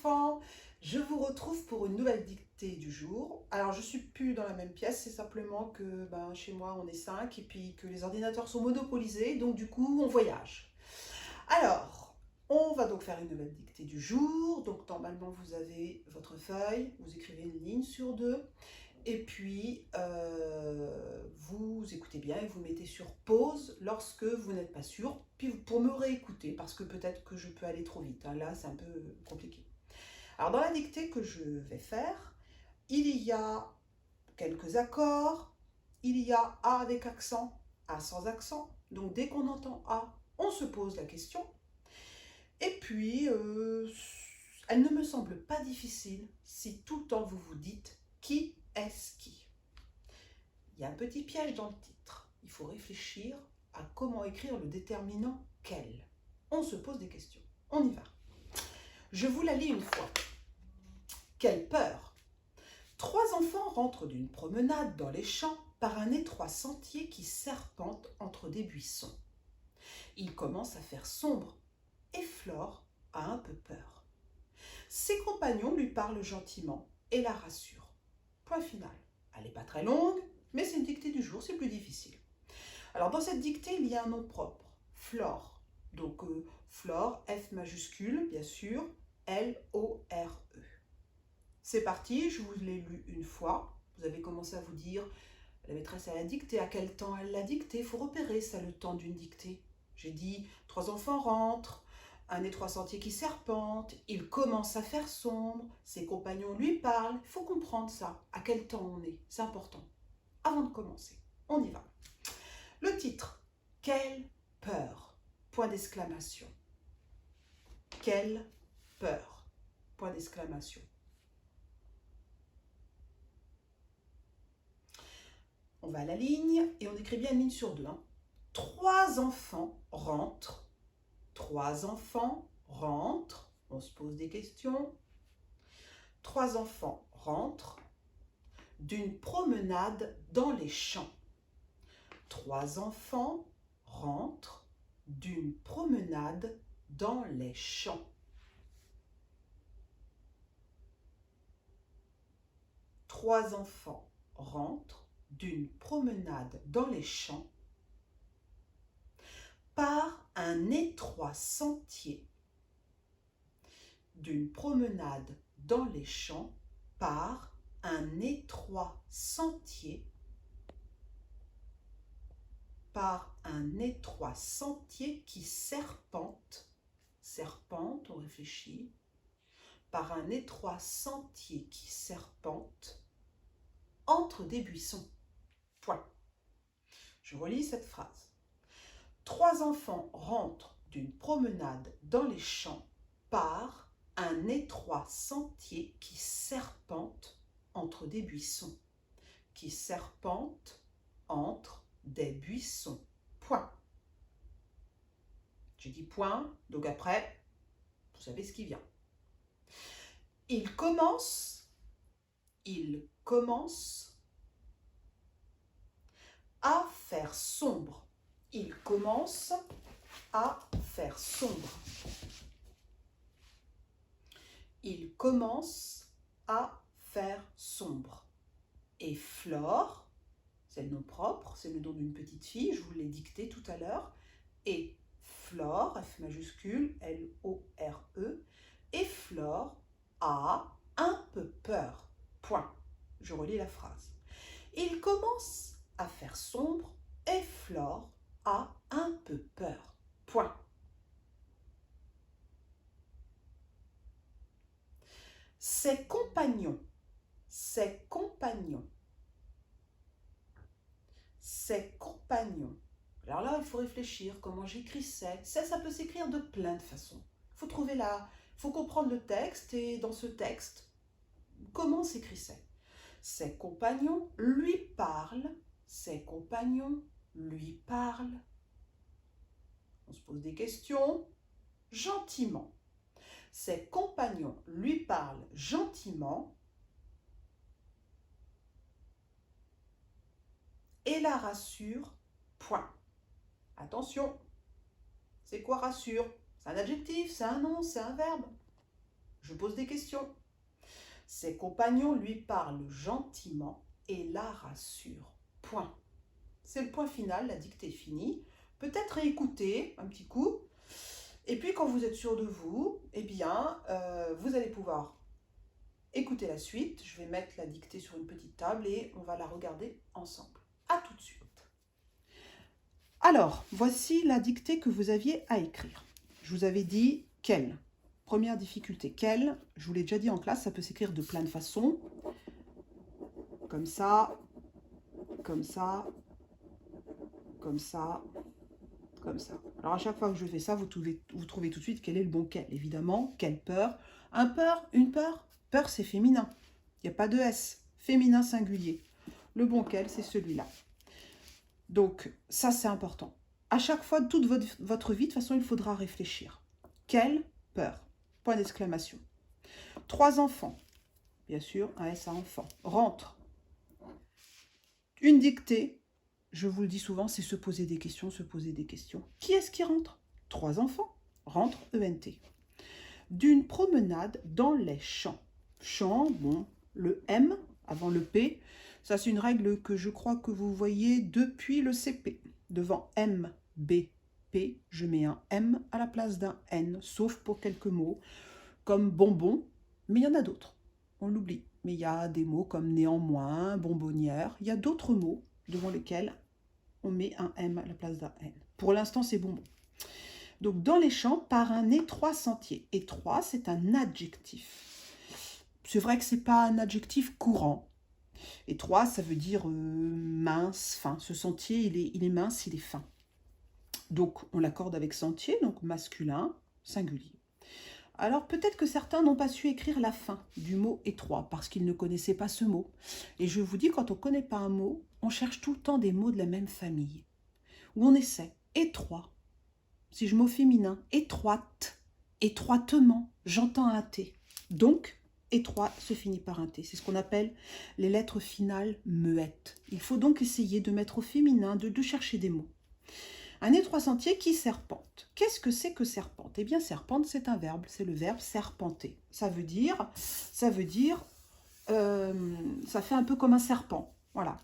enfants, je vous retrouve pour une nouvelle dictée du jour. Alors je suis plus dans la même pièce, c'est simplement que chez moi on est 5 et puis que les ordinateurs sont monopolisés, donc du coup on voyage. Alors, on va donc faire une nouvelle dictée du jour. Donc normalement vous avez votre feuille, vous écrivez une ligne sur deux. Et puis, vous écoutez bien et vous mettez sur pause lorsque vous n'êtes pas sûr, puis pour me réécouter, parce que peut-être que je peux aller trop vite. Là, c'est un peu compliqué. Alors, dans la dictée que je vais faire, il y a quelques accords, il y a A avec accent, A sans accent. Donc, dès qu'on entend A, on se pose la question. Et puis, elle ne me semble pas difficile si tout le temps vous vous dites qui est-ce qui. Il y a un petit piège dans le titre. Il faut réfléchir à comment écrire le déterminant quel. On se pose des questions. On y va. Je vous la lis une fois. Quelle peur! 3 enfants rentrent d'une promenade dans les champs par un étroit sentier qui serpente entre des buissons. Il commence à faire sombre et Flore a un peu peur. Ses compagnons lui parlent gentiment et la rassurent. Point final. Elle n'est pas très longue, mais c'est une dictée du jour, c'est plus difficile. Alors dans cette dictée, il y a un nom propre, Flore. Donc Flore, F majuscule, bien sûr, L-O-R-E. C'est parti, je vous l'ai lu une fois. Vous avez commencé à vous dire, la maîtresse elle a dicté, à quel temps elle l'a dicté. Il faut repérer ça, le temps d'une dictée. J'ai dit, 3 enfants rentrent, un étroit sentier qui serpente, il commence à faire sombre, ses compagnons lui parlent. Il faut comprendre ça, à quel temps on est, c'est important. Avant de commencer, on y va. Le titre, quelle peur, point d'exclamation. Quelle peur, point d'exclamation. On va à la ligne et on écrit bien une ligne sur deux. 3 enfants rentrent. 3 enfants rentrent. On se pose des questions. 3 enfants rentrent d'une promenade dans les champs. 3 enfants rentrent d'une promenade dans les champs. Trois enfants rentrent d'une promenade dans les champs par un étroit sentier. D'une promenade dans les champs par un étroit sentier. Par un étroit sentier qui serpente. Serpente, on réfléchit. Par un étroit sentier qui serpente entre des buissons. Point. Je relis cette phrase. 3 enfants rentrent d'une promenade dans les champs par un étroit sentier qui serpente entre des buissons. Qui serpente entre des buissons. Point. J'ai dit point, donc après, vous savez ce qui vient. Il commence à faire sombre. Il commence à faire sombre. Il commence à faire sombre. Et Flore, c'est le nom propre, c'est le nom d'une petite fille, je vous l'ai dicté tout à l'heure. Et Flore, F majuscule, L-O-R-E, et Flore a un peu peur. Point. Je relis la phrase. Il commence à faire sombre et Flore a un peu peur. Point. Ses compagnons. Alors là, il faut réfléchir comment j'écris c'est. Ça peut s'écrire de plein de façons. Il faut trouver il faut comprendre le texte et dans ce texte, comment s'écrit c'est. Ses compagnons lui parlent. Ses compagnons lui parlent. On se pose des questions. Gentiment. Ses compagnons lui parlent gentiment et la rassurent. Point. Attention. C'est quoi rassure? C'est un adjectif, c'est un nom, c'est un verbe. Je pose des questions. Ses compagnons lui parlent gentiment et la rassurent. Point. C'est le point final, la dictée est finie. Peut-être réécouter un petit coup. Et puis quand vous êtes sûr de vous, eh bien, vous allez pouvoir écouter la suite. Je vais mettre la dictée sur une petite table et on va la regarder ensemble. À tout de suite. Alors, voici la dictée que vous aviez à écrire. Je vous avais dit quelle. Première difficulté, quelle. Je vous l'ai déjà dit en classe, ça peut s'écrire de plein de façons. Comme ça, comme ça, comme ça, comme ça. Alors à chaque fois que je fais ça, vous trouvez tout de suite quel est le bon quel. Évidemment, quelle peur. Un peur, une peur. Peur, c'est féminin. Il n'y a pas de S. Féminin singulier. Le bon quel, c'est celui-là. Donc, ça, c'est important. À chaque fois, toute votre vie, de toute façon, il faudra réfléchir. Quelle peur? Point d'exclamation. 3 enfants. Bien sûr, un S à enfant. Rentre. Une dictée, je vous le dis souvent, c'est se poser des questions, se poser des questions. Qui est-ce qui rentre? 3 enfants. Rentre, ENT. D'une promenade dans les champs. Champs, bon, le M avant le P. Ça, c'est une règle que je crois que vous voyez depuis le CP. Devant M, B, P, je mets un M à la place d'un N, sauf pour quelques mots, comme bonbon, mais il y en a d'autres. On l'oublie. Mais il y a des mots comme néanmoins, bonbonnière. Il y a d'autres mots devant lesquels on met un M à la place d'un N. Pour l'instant, c'est bonbon. Donc, dans les champs, par un étroit sentier. Étroit, c'est un adjectif. C'est vrai que ce n'est pas un adjectif courant. Étroit, ça veut dire mince, fin. Ce sentier, il est mince, il est fin. Donc, on l'accorde avec sentier, donc masculin, singulier. Alors, peut-être que certains n'ont pas su écrire la fin du mot étroit parce qu'ils ne connaissaient pas ce mot. Et je vous dis, quand on ne connaît pas un mot, on cherche tout le temps des mots de la même famille. Où on essaie étroit. Si je mets au féminin, étroite, étroitement, j'entends un T. Donc, étroit se finit par un T. C'est ce qu'on appelle les lettres finales muettes. Il faut donc essayer de mettre au féminin, de chercher des mots. Un étroit sentier qui serpente. Qu'est-ce que c'est que serpente? Eh bien, serpente, c'est un verbe. C'est le verbe serpenter. Ça fait un peu comme un serpent. Voilà.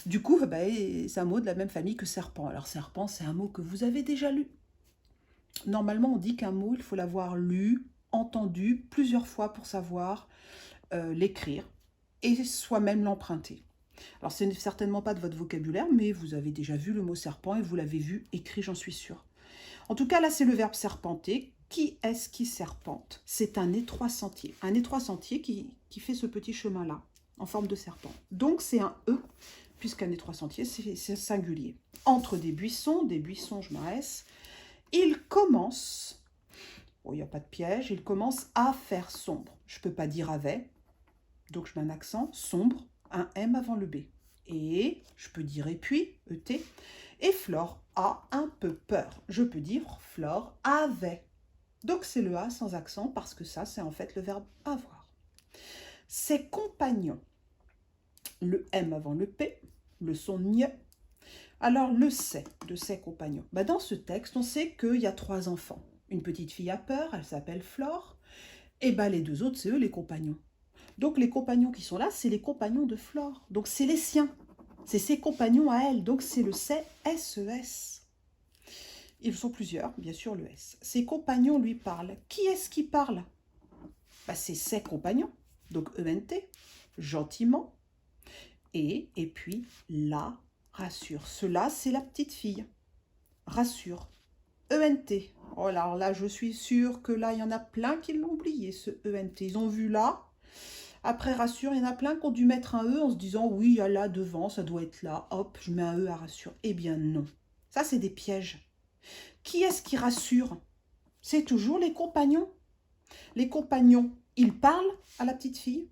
Du coup, c'est un mot de la même famille que serpent. Alors, serpent, c'est un mot que vous avez déjà lu. Normalement, on dit qu'un mot, il faut l'avoir lu, entendu plusieurs fois pour savoir l'écrire et soi-même l'emprunter. Alors, ce n'est certainement pas de votre vocabulaire, mais vous avez déjà vu le mot serpent et vous l'avez vu écrit, j'en suis sûre. En tout cas, là, c'est le verbe serpenter. Qui est-ce qui serpente? C'est un étroit sentier. Un étroit sentier qui fait ce petit chemin-là, en forme de serpent. Donc, c'est un E, puisqu'un étroit sentier, c'est singulier. Entre des buissons, je m'arrête. Il commence, il n'y a pas de piège, il commence à faire sombre. Je ne peux pas dire avait, donc je mets un accent, sombre, un M avant le B. Et je peux dire et puis, ET. Et Flore a un peu peur. Je peux dire Flore avait. Donc c'est le A sans accent parce que ça, c'est en fait le verbe avoir. Ses compagnons. Le M avant le P, le son gne. Alors le c'est de ses compagnons. Dans ce texte, on sait qu'il y a 3 enfants. Une petite fille a peur, elle s'appelle Flore. Et les 2 autres, c'est eux les compagnons. Donc, les compagnons qui sont là, c'est les compagnons de Flore. Donc, c'est les siens. C'est ses compagnons à elle. Donc, c'est le c'est S-E-S. Ils sont plusieurs, bien sûr, le S. Ses compagnons lui parlent. Qui est-ce qui parle? C'est ses compagnons. Donc, E-N-T, gentiment. Et puis, la rassure. Cela, c'est la petite fille. Rassure. E-N-T. Oh là, alors là, je suis sûre que là, il y en a plein qui l'ont oublié, ce E-N-T. Ils ont vu là. Après, rassure, il y en a plein qui ont dû mettre un E en se disant, oui, il y a là devant, ça doit être là. Hop, je mets un E à rassure. Eh bien, non. Ça, c'est des pièges. Qui est-ce qui rassure? C'est toujours les compagnons. Les compagnons, ils parlent à la petite fille.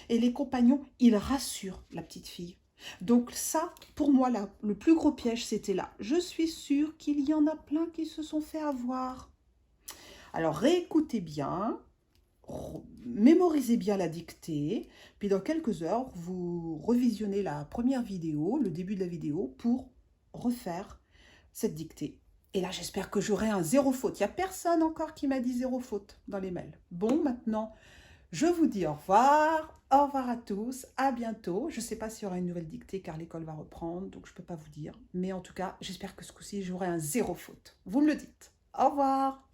Et les compagnons, ils rassurent la petite fille. Donc ça, pour moi, là, le plus gros piège, c'était là. Je suis sûre qu'il y en a plein qui se sont fait avoir. Alors, réécoutez bien. Mémorisez bien la dictée, puis dans quelques heures, vous revisionnez la première vidéo, le début de la vidéo, pour refaire cette dictée. Et là, j'espère que j'aurai un 0 faute. Il n'y a personne encore qui m'a dit 0 faute dans les mails. Bon, maintenant, Je vous dis au revoir à tous, à bientôt. Je ne sais pas s'il y aura une nouvelle dictée car l'école va reprendre, donc je ne peux pas vous dire. Mais en tout cas, j'espère que ce coup-ci, j'aurai un zéro faute. Vous me le dites. Au revoir.